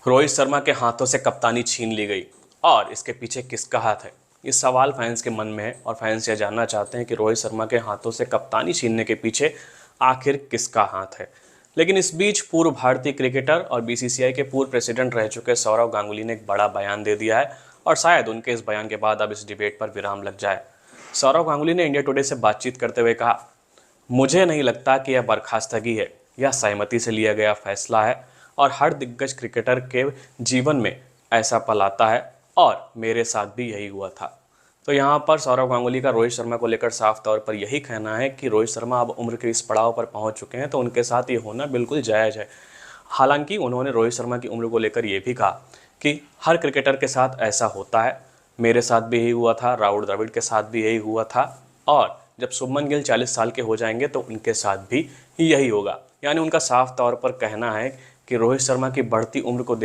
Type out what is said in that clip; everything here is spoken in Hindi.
रोहित शर्मा के हाथों से कप्तानी छीन ली गई और इसके पीछे किसका हाथ है? ये सवाल फैंस के मन में है और फैंस ये जानना चाहते हैं कि रोहित शर्मा के हाथों से कप्तानी छीनने के पीछे आखिर किसका हाथ है। लेकिन इस बीच पूर्व भारतीय क्रिकेटर और बीसीसीआई के पूर्व प्रेसिडेंट रह चुके सौरव गांगुली ने एक बड़ा बयान दे दिया है और शायद उनके इस बयान के बाद अब इस डिबेट पर विराम लग जाए। सौरव गांगुली ने इंडिया टुडे से बातचीत करते हुए कहा, मुझे नहीं लगता कि यह बर्खास्तगी है, यह सहमति से लिया गया फैसला है और हर दिग्गज क्रिकेटर के जीवन में ऐसा पल आता है और मेरे साथ भी यही हुआ था। तो यहाँ पर सौरव गांगुली का रोहित शर्मा को लेकर साफ तौर पर यही कहना है कि रोहित शर्मा अब उम्र के इस पड़ाव पर पहुंच चुके हैं तो उनके साथ ये होना बिल्कुल जायज़ है। हालांकि उन्होंने रोहित शर्मा की उम्र को लेकर ये भी कहा कि हर क्रिकेटर के साथ ऐसा होता है, मेरे साथ भी यही हुआ था, राहुल द्रविड़ के साथ भी यही हुआ था और जब शुभमन गिल 40 साल के हो जाएंगे तो उनके साथ भी यही होगा। यानी उनका साफ तौर पर कहना है कि रोहित शर्मा की बढ़ती उम्र को देख